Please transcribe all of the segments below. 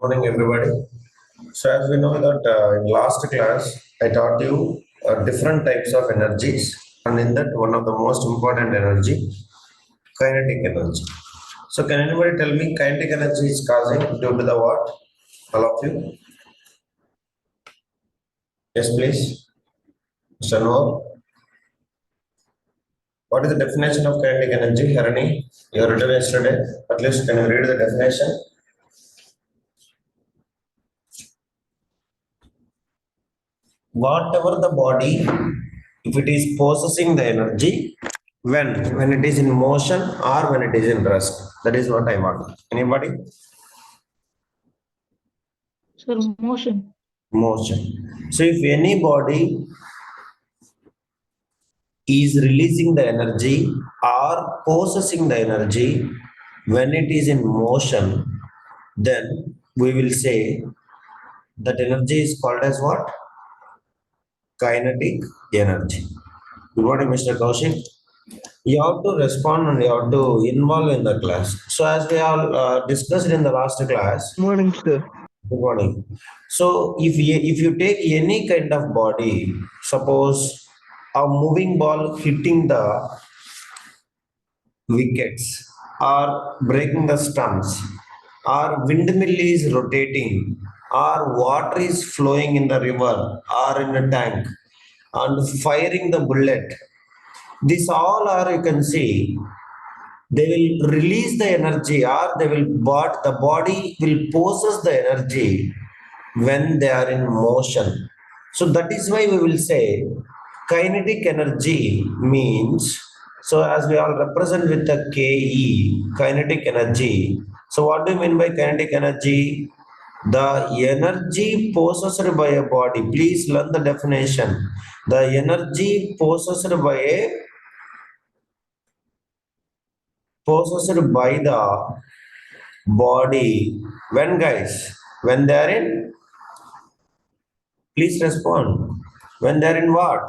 Morning, everybody. So, as we know that in last class, I taught you different types of energies, and in that, one of the most important energy, kinetic energy. So, can anybody tell me kinetic energy is causing due to the what? All of you? Yes, please. Mr. Noor. What is the definition of kinetic energy, Harini? You have written yesterday. At least, can you read the definition? Whatever the body, if it is possessing the energy, when it is in motion or when it is in rest, that is what I want. Anybody? Sir, motion. Motion. So if any body is releasing the energy or possessing the energy when it is in motion, then we will say that energy is called as what? Kinetic energy. Good morning, Mr. Kaushik. You have to respond and you have to involve in the class. So as we all discussed in the last class, Morning, sir. good morning. So if you take any kind of body, suppose a moving ball hitting the wickets or breaking the stumps or windmill is rotating or water is flowing in the river or in a tank and firing the bullet, these all are, you can see, they will release the energy or they will, but the body will possess the energy when they are in motion. So that is why we will say kinetic energy means, so as we all represent with the ke, kinetic energy. So what do you mean by kinetic energy? The energy possessed by a body, please learn the definition. The energy possessed by a, possessed by the body, when guys, when they are in, please respond, when they are in what?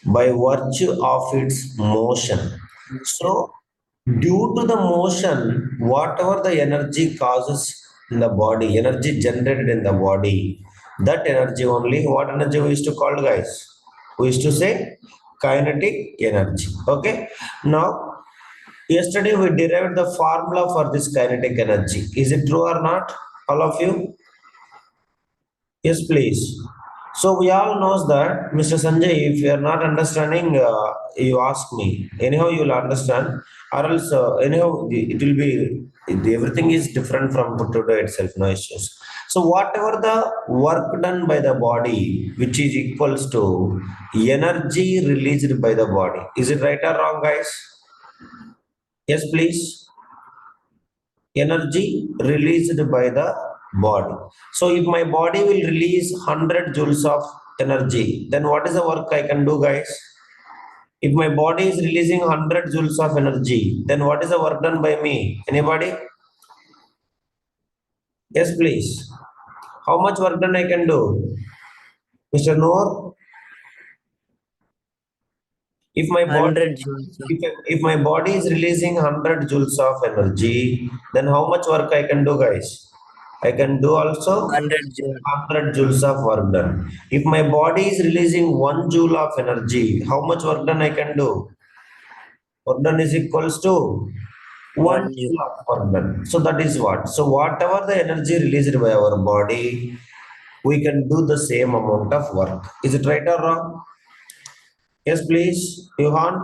By virtue of its motion. So due to the motion, whatever the energy causes in the body, energy generated in the body, that energy only, what energy we used to call, guys? We used to say kinetic energy. Okay, now yesterday we derived the formula for this kinetic energy. Is it true or not, all of you? Yes, please. So we all knows that, Mr. Sanjay, if you are not understanding, you ask me. Anyhow, you will understand, or else anyhow it will be, everything is different from today itself. No issues. So whatever the work done by the body, which is equals to energy released by the body. Is it right or wrong, guys? Yes, please. Energy released by the body. So if my body will release 100 joules of energy, then what is the work I can do, guys? If my body is releasing 100 joules of energy, then what is the work done by me? Anybody? Yes, please. How much work done I can do, Mr. Noor? If my body, 100 joules. if my body is releasing 100 joules of energy, then how much work I can do, guys? I can do also 100 joules. 100 joules of work done. If my body is releasing 1 joule of energy, how much work done I can do? Work done is equals to 1 1 joule joule. of work done. So that is what. So whatever the energy released by our body, we can do the same amount of work. Is it right or wrong? Yes, please, Johan.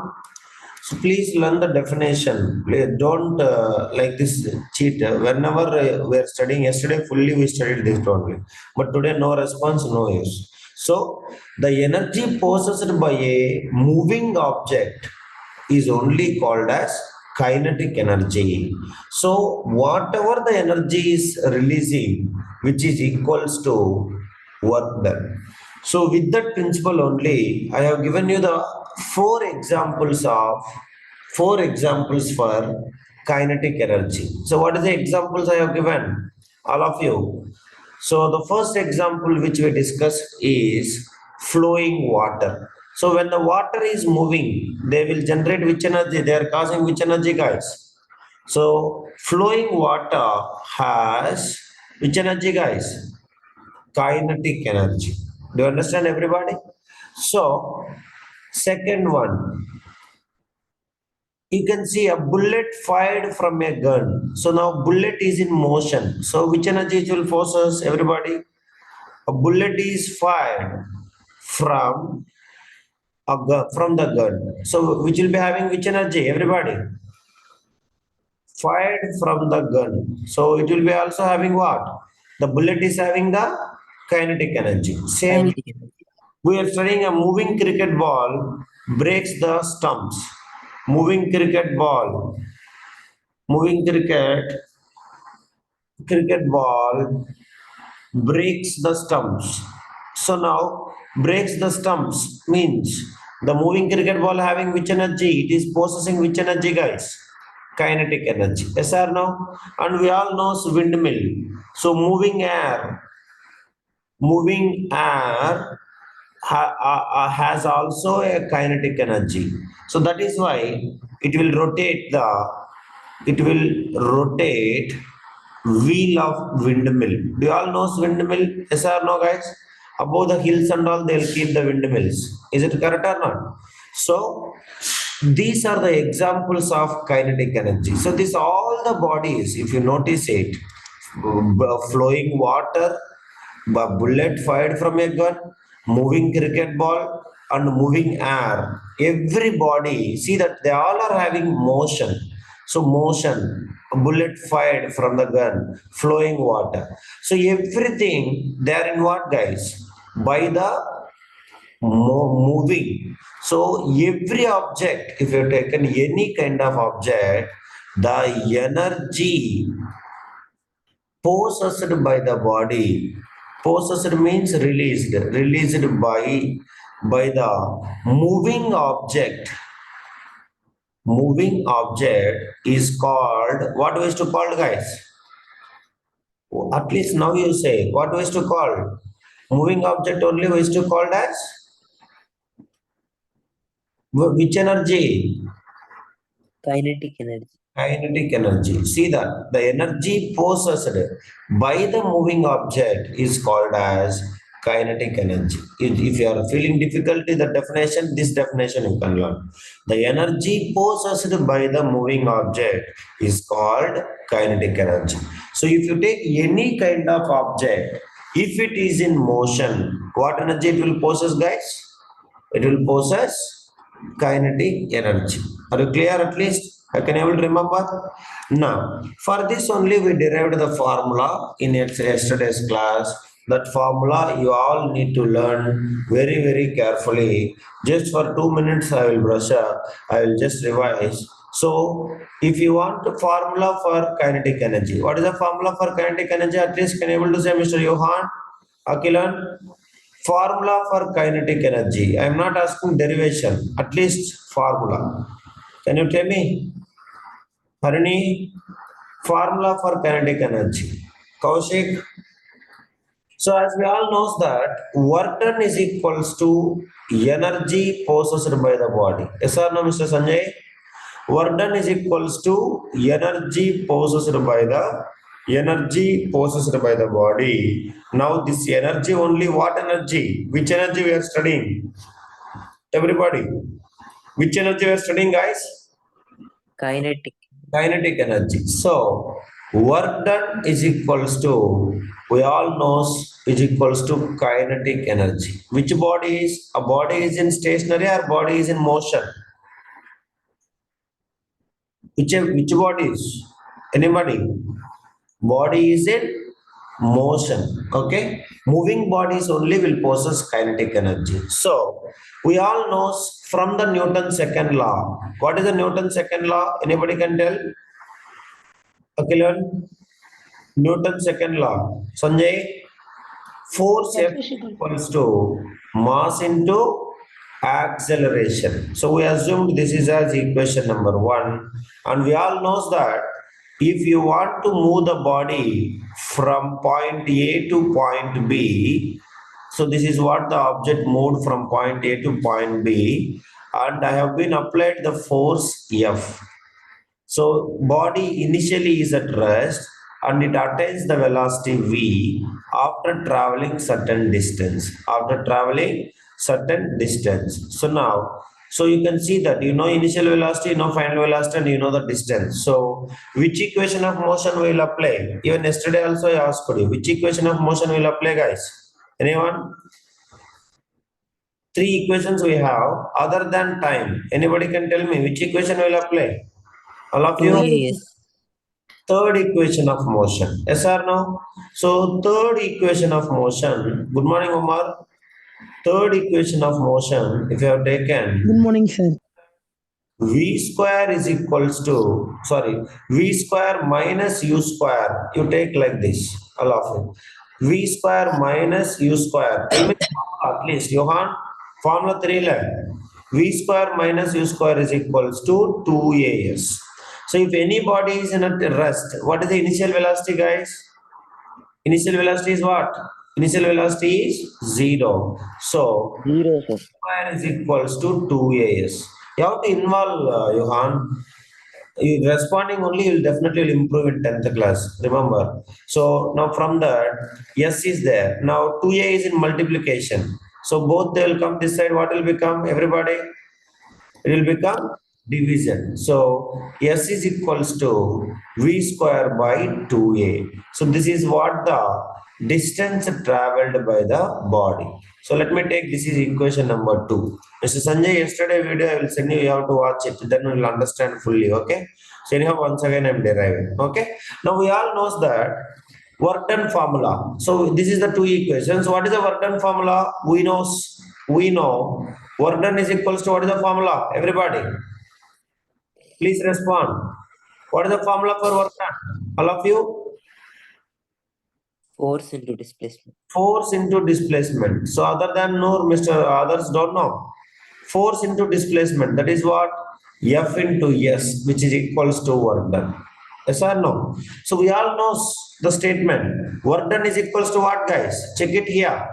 So please learn the definition. Please don't like this cheat. Whenever we are studying, yesterday fully we studied this only, but today no response, no use. So the energy possessed by a moving object is only called as kinetic energy. So whatever the energy is releasing, which is equals to work done. So with that principle only, I have given you the four examples for kinetic energy. So what is the examples I have given? All of you. So the first example which we discussed is flowing water. So when the water is moving, they will generate which energy? They are causing which energy, guys? So flowing water has Which energy, guys? Kinetic energy. Do you understand, everybody? So, second one, you can see a bullet fired from a gun. So now bullet is in motion. So which energy it will force us, everybody? A bullet is fired from a gun, from the gun. So which will be having which energy, everybody? Fired from the gun. So it will be also having what? The bullet is having the kinetic energy. Same. Kinetic energy. We are studying a moving cricket ball breaks the stumps. Moving cricket ball. Moving cricket ball breaks the stumps. So now breaks the stumps means the moving cricket ball having which energy? It is possessing which energy, guys? Kinetic energy. Yes or no? And we all know windmill. So moving air has also a kinetic energy. So that is why it will rotate wheel of windmill. Do you all know windmill? Yes or no, guys? Above the hills and all, they'll keep the windmills. Is it correct or not? So these are the examples of kinetic energy. So these all the bodies, if you notice it, flowing water, bullet fired from a gun, moving cricket ball, and moving air. Everybody, see that they all are having motion. So motion, a bullet fired from the gun, flowing water. So everything they are in what, guys? By the moving. So every object, if you have taken any kind of object, the energy possessed by the body, possessed means released by the moving object. Moving object is called, what was to call, guys? At least now you say, what was to call? Moving object only was to called as which energy? Kinetic energy. Kinetic energy. See that the energy possessed by the moving object is called as kinetic energy. If you are feeling difficulty, the definition, this definition you can learn. The energy possessed by the moving object is called kinetic energy. So if you take any kind of object, if it is in motion, what energy it will possess, guys? It will possess kinetic energy. Are you clear at least? I can able to remember? Now, for this only we derived the formula in yesterday's class. That formula you all need to learn very, very carefully. Just for 2 minutes I will brush up. I will just revise. So, if you want the formula for kinetic energy, what is the formula for kinetic energy? At least can you able to say, Mr. Johan, Akilan? Formula for kinetic energy. I am not asking derivation, at least formula. Can you tell me? Harini, formula for kinetic energy. Kaushik. So as we all knows that work done is equals to energy possessed by the body. Yes or no, Mr. Sanjay? Work done is equals to energy possessed by the body. Now this energy only what energy? Which energy we are studying? Everybody. Which energy we are studying, guys? Kinetic. Kinetic energy. So work done is equals to, we all knows, is equals to kinetic energy. Which body is? A body is in stationary or body is in motion? Which body is? Anybody? Body is in motion. Okay, moving bodies only will possess kinetic energy. So we all know from the Newton's second law. What is the Newton's second law? Anybody can tell? Okay, learn Newton's second law. Sanjay, force F equals to mass into acceleration. So we assumed this is as equation number 1, and we all knows that if you want to move the body from point A to point B, so this is what the object moved from point A to point B, and I have been applied the force F. So body initially is at rest, and it attains the velocity v after traveling certain distance. After traveling certain distance. So now, so you can see that you know initial velocity, you know final velocity, and you know the distance. So which equation of motion will apply? Even yesterday also I asked you, which equation of motion will apply, guys? Anyone? Three equations we have other than time. Anybody can tell me which equation will apply? All of you? 2as. Third equation of motion. Yes or no? So third equation of motion. Good morning, Omar. Third equation of motion, if you have taken Good morning, sir. v square is equals to, sorry, v square minus u square. You take like this, all of it. V square minus u square. Tell me the formula at least, Johan. Formula 3 left. V square minus u square is equals to 2as. So if any body is in a rest, what is the initial velocity, guys? Initial velocity is what? Initial velocity is 0. So 0, sir. square is equals to 2as. You have to involve, Johan. You responding only, you'll definitely will improve in 10th class. Remember. So now from that, S is there. Now 2a is in multiplication. So both they will come this side. What will become, everybody? It will become division. So S is equals to V square by 2A. So this is what the distance traveled by the body. So let me take, this is equation number 2. Mr. Sanjay, yesterday video I will send you, you have to watch it, then we will understand fully, okay? So anyhow, once again I am deriving, okay? Now we all knows that work done formula. So this is the two equations. What is the work done formula? We know work done is equals to, what is the formula? Everybody, please respond. What is the formula for work done? All of you? Force into displacement. Force into displacement. So other than Noor, Mr. Others don't know. Force into displacement. That is what? F into S, which is equals to work done. Yes or no? So we all know the statement. Work done is equals to what, guys? Check it here.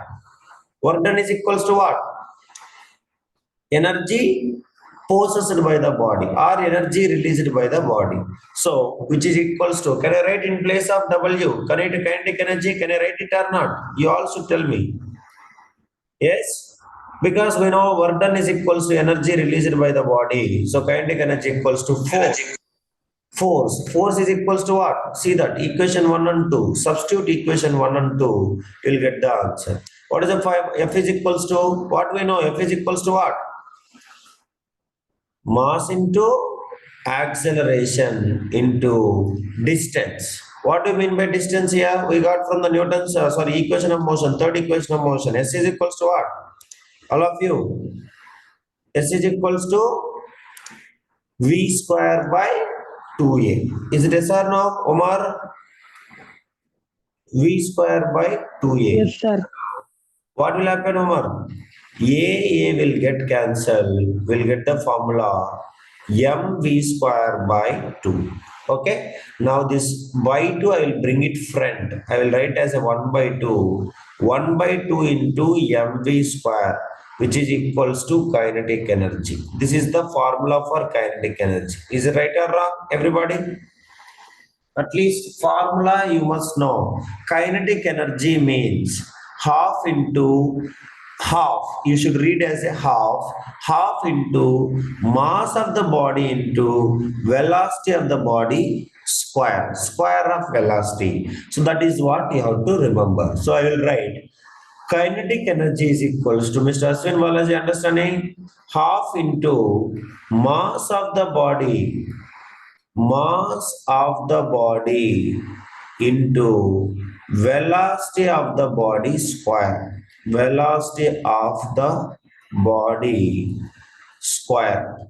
Work done is equals to what? Energy possessed by the body or energy released by the body. So, which is equals to, can I write in place of W? Can I write kinetic energy? Can I write it or not? You all should tell me. Yes? Because we know work done is equals to energy released by the body. So, kinetic energy equals to force. Force is equals to what? See that equation 1 and 2. Substitute equation 1 and 2. You'll get the answer. What is the 5? F is equals to what we know? F is equals to what? Mass into acceleration into distance. What do you mean by distance here? We got from the Newton's equation of motion, third equation of motion. S is equals to what? All of you. S is equals to V square by 2A. Is it yes or no, Omar? V square by 2A. Yes, sir. What will happen, Omar? A will get cancelled. We'll get the formula mv square by 2. Okay. Now this by 2, I will bring it front. I will write as a 1 by 2. 1 by 2 into mv square, which is equals to kinetic energy. This is the formula for kinetic energy. Is it right or wrong, everybody? At least formula you must know. Kinetic energy means half into half. You should read as a half into mass of the body into velocity of the body square of velocity. So that is what you have to remember. So I will write kinetic energy is equals to, Mr. Aswin Balaji, understanding? Half into mass of the body into velocity of the body square. Velocity of the body square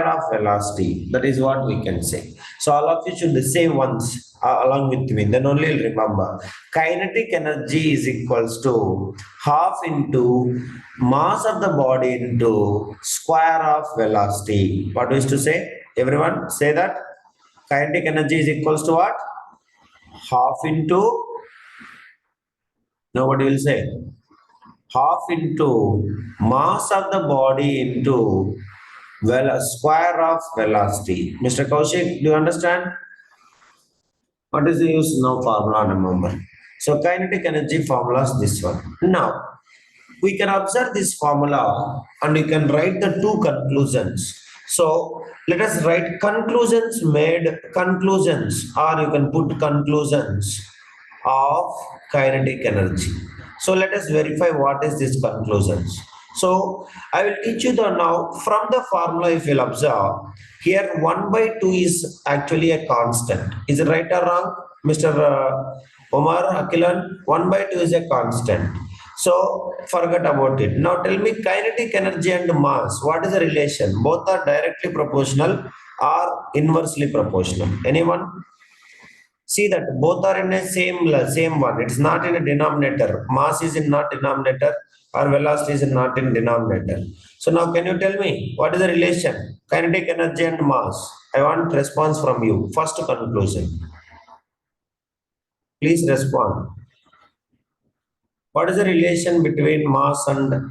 of velocity. That is what we can say. So all of you should say once along with me, then only you'll remember. Kinetic energy is equals to half into mass of the body into square of velocity. What is to say? Everyone say that. Kinetic energy is equals to what? Half into, nobody will say. Half into mass of the body into square of velocity. Mr. Kaushik, do you understand? What is the use? No formula, remember. So kinetic energy formula is this one. Now, we can observe this formula and we can write the two conclusions. So let us write conclusions, or you can put conclusions of kinetic energy. So let us verify what is this conclusions. So I will teach you the now from the formula. If you'll observe here, 1 by 2 is actually a constant. Is it right or wrong, Mr. Omar Akilan? 1 by 2 is a constant. So forget about it. Now tell me, kinetic energy and mass, what is the relation? Both are directly proportional or inversely proportional. Anyone? See that both are in a same one. It's not in a denominator. Mass is in not denominator, or velocity is not in denominator. So now can you tell me what is the relation? Kinetic energy and mass. I want response from you. First conclusion. Please respond. What is the relation between mass and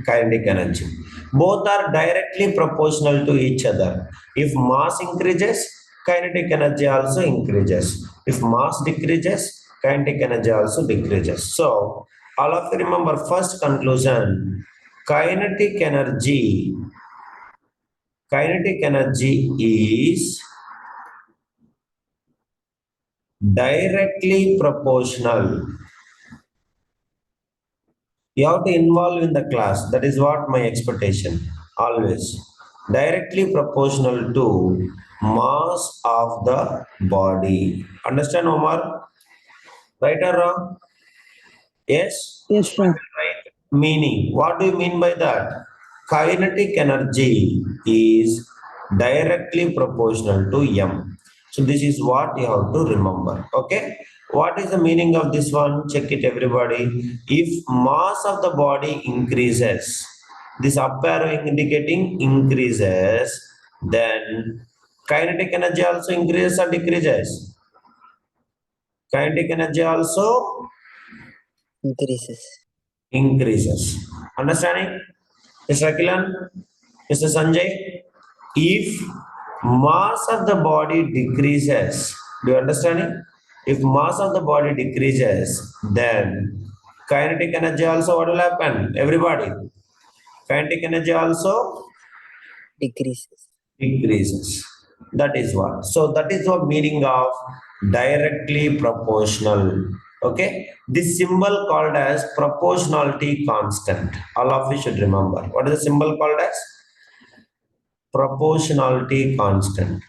kinetic energy? Both are directly proportional to each other. If mass increases, kinetic energy also increases. If mass decreases, kinetic energy also decreases. So, all of you remember first conclusion, kinetic energy, kinetic energy is directly proportional. You have to involve in the class. That is what my expectation. Always. Directly proportional to mass of the body. Understand, Omar? Right or wrong? Yes? Yes, So I sir. will write meaning. What do you mean by that? Kinetic energy is directly proportional to M. So this is what you have to remember. Okay. What is the meaning of this one? Check it, everybody. If mass of the body increases, this up arrow indicating increases, then kinetic energy also increases or decreases. Kinetic energy also Increases. increases. Understanding? Mr. Akilan, Mr. Sanjay, if mass of the body decreases, do you understand it? If mass of the body decreases, then kinetic energy also what will happen? Everybody, kinetic energy also Decreases. decreases. That is what. So that is the meaning of directly proportional. Okay. This symbol called as proportionality constant. All of you should remember. What is the symbol called as? Proportionality constant.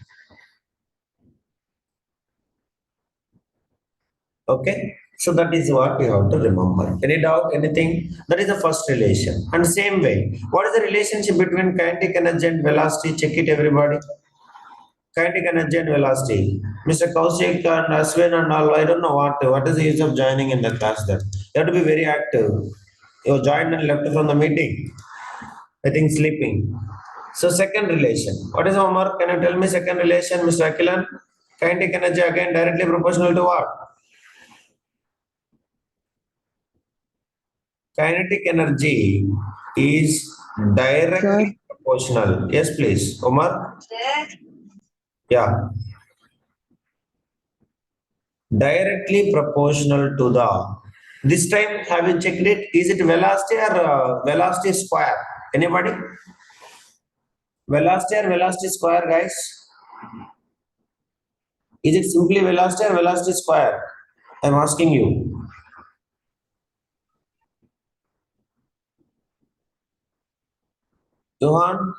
Okay. So that is what you have to remember. Any doubt, anything? That is the first relation. And same way, what is the relationship between kinetic energy and velocity? Check it, everybody. Kinetic energy and velocity. Mr. Kaushik and Aswin and all, I don't know what is the use of joining in the class then. You have to be very active. You joined and left from the meeting. I think sleeping. So second relation. What is homework? Can you tell me second relation, Mr. Akilan? Kinetic energy again directly proportional to what? Kinetic energy is directly Sir, proportional. Yes, please. Omar? Yeah. Directly proportional to the, this time have you checked it, is it velocity or velocity square? Anybody? Velocity or velocity square, guys? Is it simply velocity or velocity square? I'm asking you. Johan,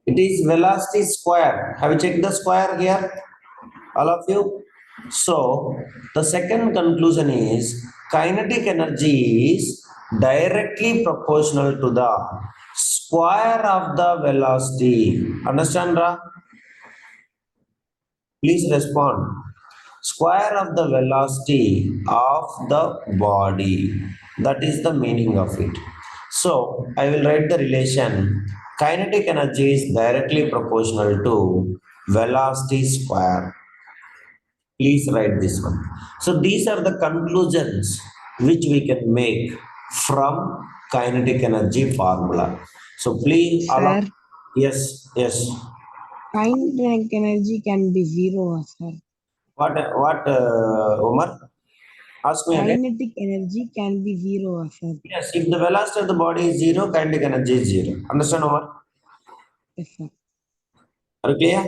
it is velocity square. Have you checked the square here, all of you? So the second conclusion is kinetic energy is directly proportional to the square of the velocity. Understand, Ra? Please respond. Square of the velocity of the body. That is the meaning of it. So I will write the relation. Kinetic energy is directly proportional to velocity square. Please write this one. So these are the conclusions which we can make from kinetic energy formula. So please, all of, sir, yes, yes. Kinetic energy can be zero, sir. What, Omar? Ask me again. Kinetic energy can be zero, sir. Yes, if the velocity of the body is zero, kinetic energy is zero. Understand, Omar? Yes, sir. Are you clear?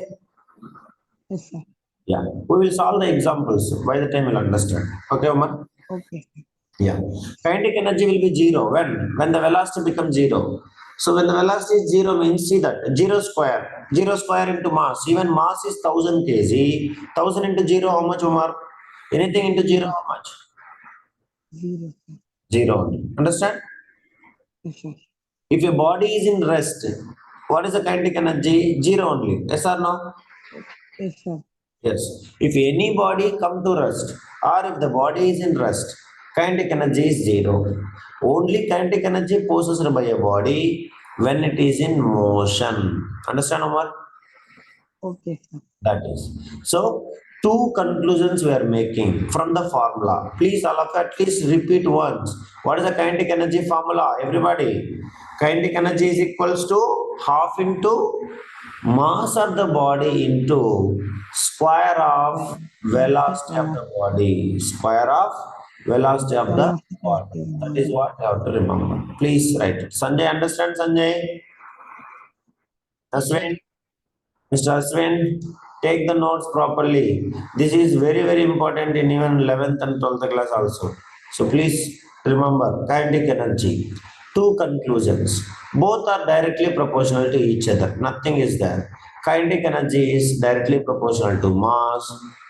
Yes, sir. Yeah. We will solve the examples. By the time you'll understand. Okay, Omar? Okay, sir. Yeah. Kinetic energy will be zero. When the velocity becomes zero. So when the velocity is zero means, see that, zero square. Zero square into mass. Even mass is 1000 kg. 1000 into zero, how much, Omar? Anything into zero, how much? Zero, sir. Zero only. Understand? Yes, sir. If your body is in rest, what is the kinetic energy? Zero only. Yes or no? Yes, sir. Yes. If any body come to rest, or if the body is in rest, kinetic energy is zero. Only kinetic energy possessed by a body when it is in motion. Understand, Omar? Okay, sir. That is. So, two conclusions we are making from the formula. Please, all of you, at least repeat once. What is the kinetic energy formula? Everybody. Kinetic energy is equals to half into mass of the body into square of velocity of the body. Square of velocity of the Velocity of body. the That is body. what you have to remember. Please write it. Sanjay, understand, Sanjay? Aswin? Mr. Aswin, take the notes properly. This is very, very important in even 11th and 12th class also. So please remember kinetic energy. Two conclusions. Both are directly proportional to each other. Nothing is there. Kinetic energy is directly proportional to mass.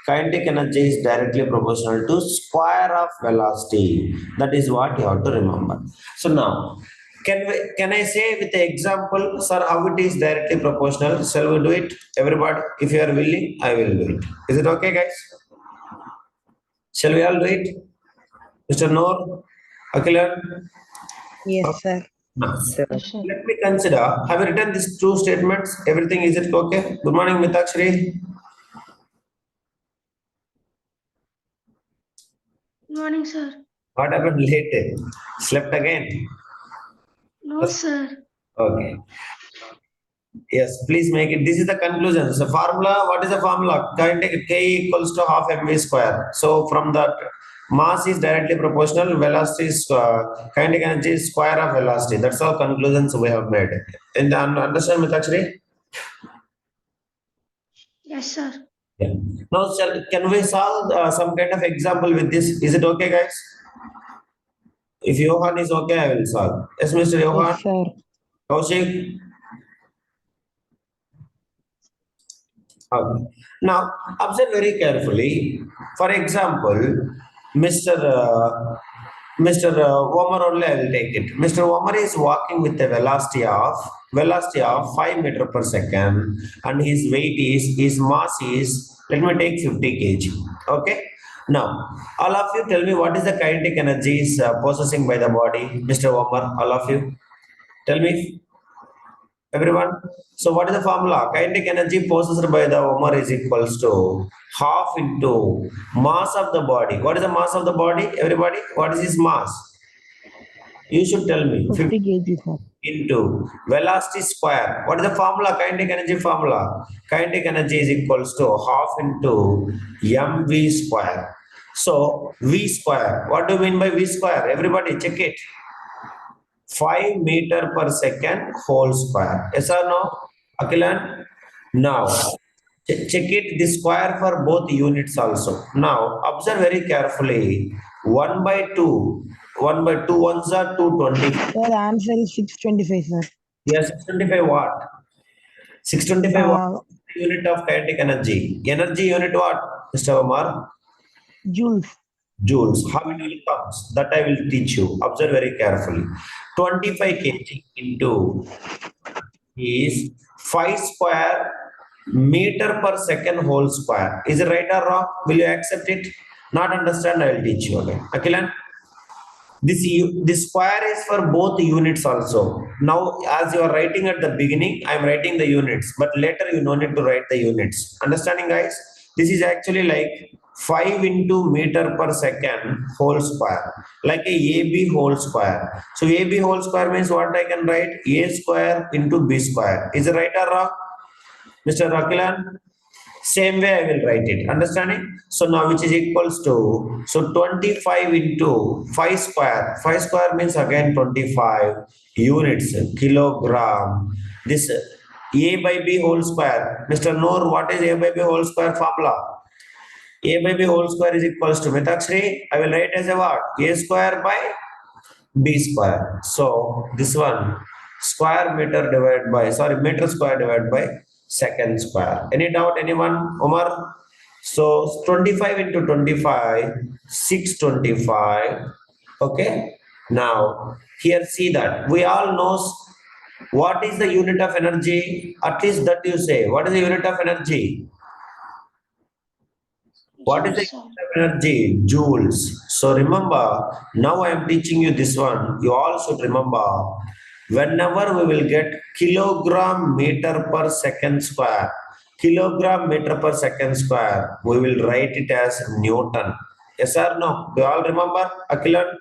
Kinetic energy is directly proportional to square of velocity. That is what you have to remember. So now, can I say with the example, sir, how it is directly proportional? Shall we do it? Everybody, if you are willing, I will do it. Is it okay, guys? Shall we all do it? Mr. Noor, Akilan? Yes, sir. Now, Sir. Yes, sir. let me consider. Have you written these two statements? Everything is it okay? Good morning, Mitakshri. Good morning, sir. What happened late? Slept again? No, sir. Okay. Yes, please make it. This is the conclusion. So formula, what is the formula? Kinetic K equals to half mv square. So from that, mass is directly proportional, velocity is kinetic energy is square of velocity. That's all conclusions we have made. And understand, Mitakshri? Yes, sir. Yeah. Now, can we solve some kind of example with this? Is it okay, guys? If Johan is okay, I will solve. Yes, Mr. Johan. Yes, sir. Kaushik. Okay. Now, observe very carefully. For example, Mr. Mr. Omar only I will take it. Mr. Omar is walking with a velocity of 5 meter per second, and his weight is his mass is, let me take 50 kg. Okay. Now, all of you tell me what is the kinetic energy is possessing by the body, Mr. Omar. All of you tell me. Everyone. So what is the formula? Kinetic energy possessed by the Omar is equals to half into mass of the body. What is the mass of the body? Everybody, what is his mass? You should tell me. 50 50 kg, sir. into velocity square. What is the formula? Kinetic energy formula. Kinetic energy is equals to half into mv square. So v square. What do you mean by v square? Everybody check it. 5 meter per second whole square. Yes or no? Akilan? Now, check it the square for both units also. Now, observe very carefully. 1 by 2. 1 by 2 ones are 220. Sir, answer is 625, sir. Yes, 625 watt. 625 watt Uh, unit of kinetic energy. Energy unit what, Mr. Omar? joules. Joules. How it will comes? That I will teach you. Observe very carefully. 25 kg into is 5 square meter per second whole square. Is it right or wrong? Will you accept it? Not understand, I will teach you again. Akilan? This square is for both units also. Now, as you are writing at the beginning, I am writing the units, but later you no need to write the units. Understanding, guys? This is actually like 5 into meter per second whole square, like a AB whole square. So AB whole square means what I can write? A square into B square. Is it right or wrong? Mr. Rakilan, same way I will write it. Understanding? So now which is equals to, so 25 into 5 square. 5 square means again 25 units, kilogram. This A by B whole square. Mr. Noor, what is A by B whole square formula? A by B whole square is equals to Mitakshri. I will write as a what? A square by B square. So this one square meter divided by, sorry, meter square divided by second square. Any doubt, anyone? Omar? So 25 into 25, 625. Okay. Now here see that we all knows what is the unit of energy. At least that you say. What is the unit of energy? What is the Joules, sir. unit of energy? Joules. So remember, now I am teaching you this one. You all should remember, whenever we will get kilogram meter per second square, kilogram meter per second square, we will write it as Newton. Yes or no? Do you all remember, Akilan?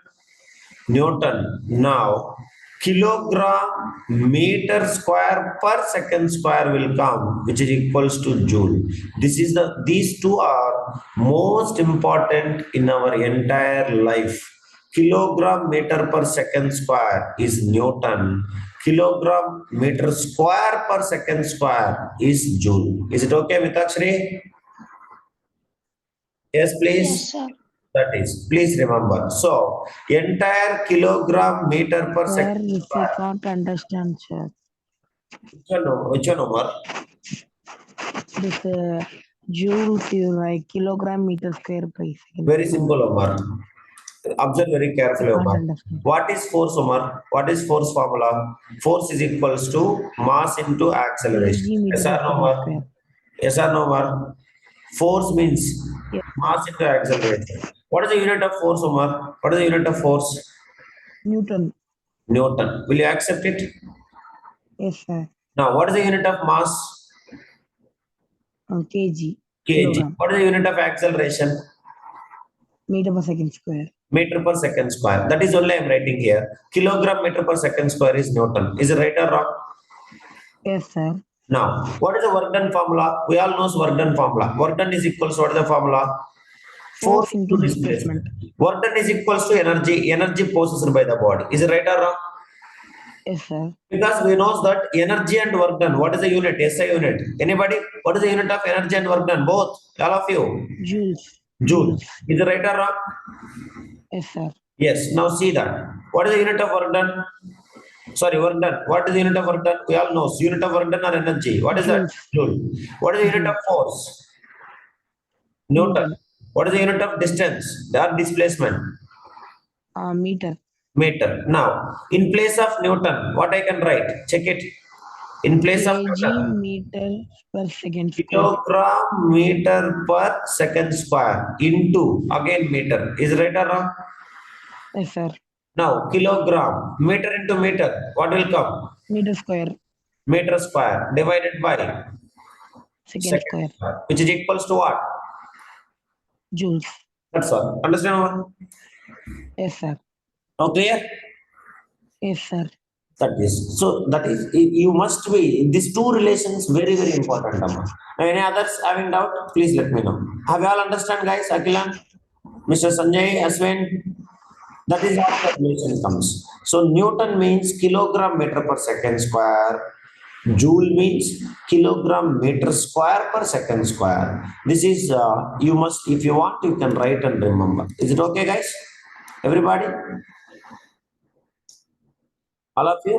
Newton. Now, kilogram meter square per second square will come, which is equals to joule. These two are most important in our entire life. Kilogram meter per second square is Newton. Kilogram meter square per second square is joule. Is it okay, Mitakshri? Yes, please. Yes, sir. That is, please remember. So, entire kilogram meter per Sir, second if we square. can't understand, sir, Which one, Omar? this joules is like kilogram meter square per second. Very simple, Omar. Observe very I carefully, can't Omar. understand. What is force, Omar? What is force formula? Force is equals to mass into acceleration. kg meter Yes per or no, second Omar? square. Yes or no, Omar? Force means Yes, mass into acceleration. What is the unit of force, Omar? What is the unit of force? Newton. Newton. Will you accept it? Yes, sir. Now, what is the unit of mass? Kg. Kg. Kilogram. What is the unit of acceleration? Meter per second square. Meter per second square. That is only I am writing here. Kilogram meter per second square is Newton. Is it right or wrong? Yes, sir. Now, what is the work done formula? We all know work done formula. Work done is equals to what is the formula? Force Force into into displacement. displacement. Work done is equals to energy. Energy possessed by the body. Is it right or wrong? Yes, sir. Because we know that energy and work done. What is the unit? SI unit. Anybody? What is the unit of energy and work done? Both. All of you. Joules. Joule. Is it right or wrong? Yes, sir. Yes. Now see that. What is the unit of work done? Sorry, work done. What is the unit of work done? We all know. Unit of work done or energy. What is that? Joules. Joule. What is the unit of force? Newton. Newton. What is the unit of distance? Or displacement? Meter. Meter. Now, in place of Newton, what I can write? Check it. In place of Kg Newton, meter per second square. kilogram meter per second square into again meter. Is it right or wrong? Yes, sir. Now, kilogram meter into meter. What will come? Meter square. Meter square divided by Second square. which is equals to what? Joules. That's all. Understand what? Yes, sir. Now clear? Yes, sir. That is. So that is, you must be, these two relations very, very important. Amma. Now, any others having doubt? Please let me know. Have you all understand, guys? Akilan, Mr. Sanjay, Aswin? That is how the relation comes. So Newton means kilogram meter per second square. Joule means kilogram meter square per second square. This is, you must, if you want, you can write and remember. Is it okay, guys? Everybody? All of you?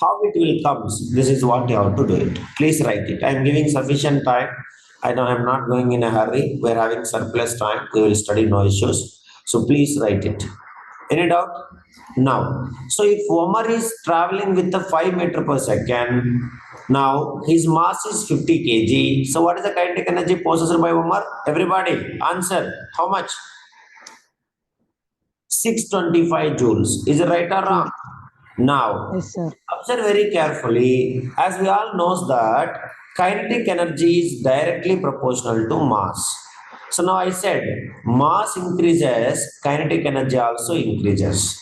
How it will come? This is what you have to do it. Please write it. I am giving sufficient time. I know I am not going in a hurry. We are having surplus time. We will study, no issues. So please write it. Any doubt? Now, so if Omar is traveling with the 5 meter per second, now his mass is 50 kg. So what is the kinetic energy possessed by Omar? Everybody, answer. How much? 625 joules. Is it right or wrong? Now, Yes, sir. observe very carefully, as we all knows that kinetic energy is directly proportional to mass. So now I said mass increases, kinetic energy also increases.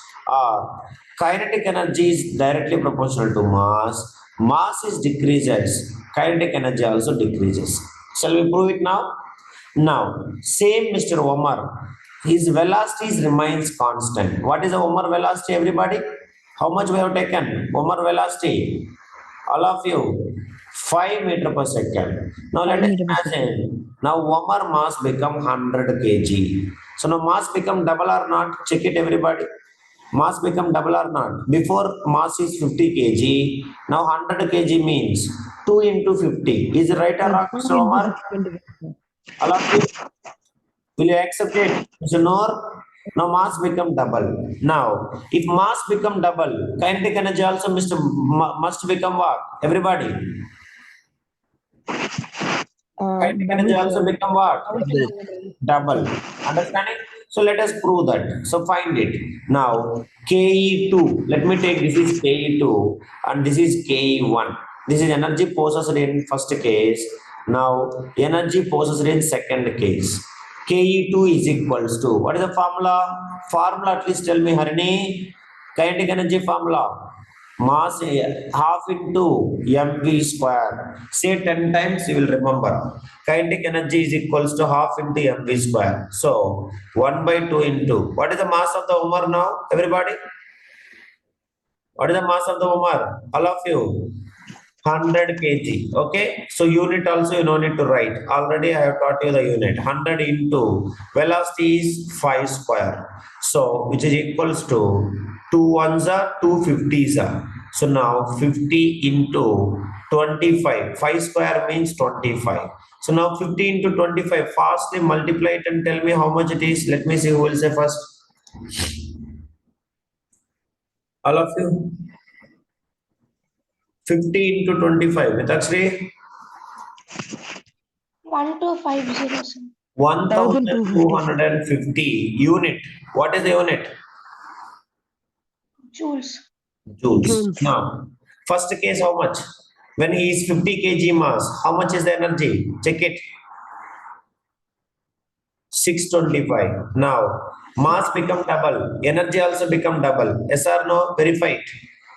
Kinetic energy is directly proportional to mass. mass is decreases, kinetic energy also decreases. Shall we prove it now? Now, same Mr. Omar, his velocity remains constant. What is the Omar velocity, everybody? How much we have taken? Omar velocity, all of you, 5 meter per second. Now let 5 us meter per second. imagine, now Omar mass become 100 kg. So now mass become double or not? Check it, everybody. Mass become double or not? Before mass is 50 kg, now 100 kg means 2 into 50. Is it right or wrong, 2 Mr. into Omar? 625. All of you, will you accept it? Mr. Noor? Now mass become double. Now, if mass become double, kinetic energy also must become what? Everybody. Kinetic energy Double, also sir. become what? 1200. Double. Understanding? So let us prove that. So find it. Now, KE2. Let me take this is KE2 and this is KE1. This is energy possessed in first case. Now, energy possessed in second case. KE2 is equals to, what is the formula? Formula, at least tell me, Harini. Kinetic energy formula. Mass half into mv square. Say 10 times, you will remember. Kinetic energy is equals to half into mv square. So 1 by 2 into. What is the mass of the Umar now? Everybody? What is the mass of the Umar? All of you. 100 kg. Okay. So unit also you no need to write. Already I have taught you the unit. 100 into velocity is 5 square. So which is equals to 2 ones are 2 50s are. So now 50 into 25. 5 square means 25. So now 50 into 25. Fastly multiply it and tell me how much it is. Let me see who will say first. All of you. 50 into 25. Mithakshri. 1250, sir. 1250 unit. What is the unit? Joules. Joules. Joules. Now, first case, how much? When he is 50 kg mass, how much is the energy? Check it. 625. Now, mass become double. Energy also become double. Yes or no? Verify it.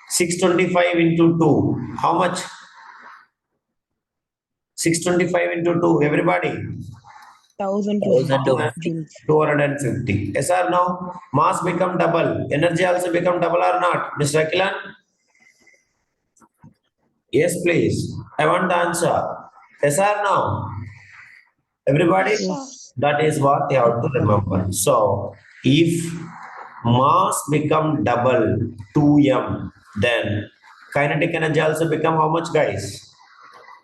625 into 2. How much? 625 into 2. Everybody. 1250 joules. 250. Yes or no? Mass become double. Energy also become double or not? Mr. Akilan? Yes, please. I want the answer. Yes or no? Everybody? Yes, sir. Yes. That is what you have to remember. So, if mass become double 2m, then kinetic energy also become how much, guys?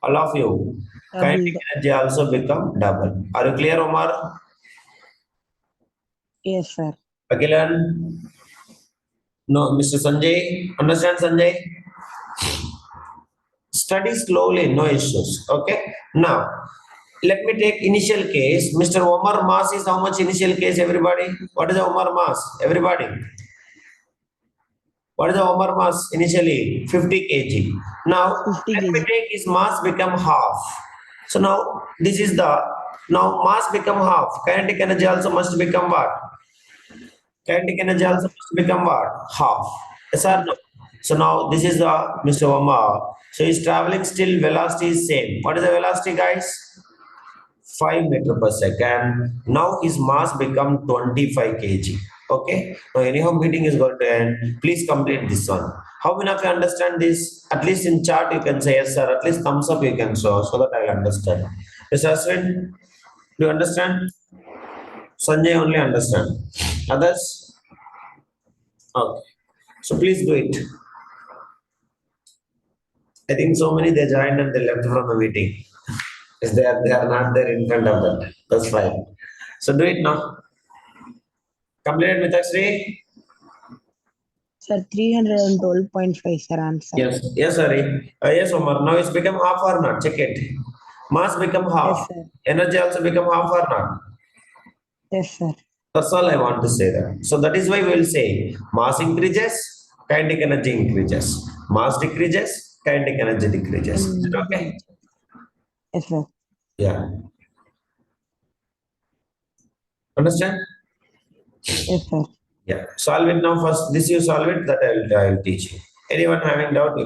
All of you. Kinetic Doubled. energy also become double. Are you clear, Omar? Yes, sir. Akilan? No, Mr. Sanjay. Understand, Sanjay? Study slowly, no issues. Okay. Now, let me take initial case. Mr. Omar mass is how much initial case, everybody? What is the Omar mass? Everybody. What is the Omar mass initially? 50 kg. Now, 50 let me kg. take his mass become half. So now, this is the, now mass become half. Kinetic energy also must become what? Kinetic energy also Half. must become what? Half. Yes or no? So now this is the Mr. Omar. So he's traveling still, velocity is same. What is the velocity, guys? 5 meter per second. Now his mass become 25 kg. Okay. Now anyhow meeting is going to end. Please complete this one. How many of you understand this? At least in chat you can say yes, sir. At least thumbs up you can show so that I'll understand. Mr. Aswin, do you understand? Sanjay only understand. Others? Okay. So please do it. I think so many they joined and they left from the meeting. Is they are not there in front of that. That's fine. So do it now. Completed Mithakshri? Sir, 312.5, sir, answer. Yes. Yes, sorry. Yes, Omar. Now it's become half or not? Check it. Mass become half. Yes, sir. Energy also become half or not? Yes, sir. That's all I want to say that. So that is why we will say mass increases, kinetic energy increases. Mass decreases, kinetic energy decreases. Is it okay? Yes, sir. Yeah. Understand? Yes, sir. Yeah. Solve it now first. This you solve it, that I will teach you. Anyone having doubt?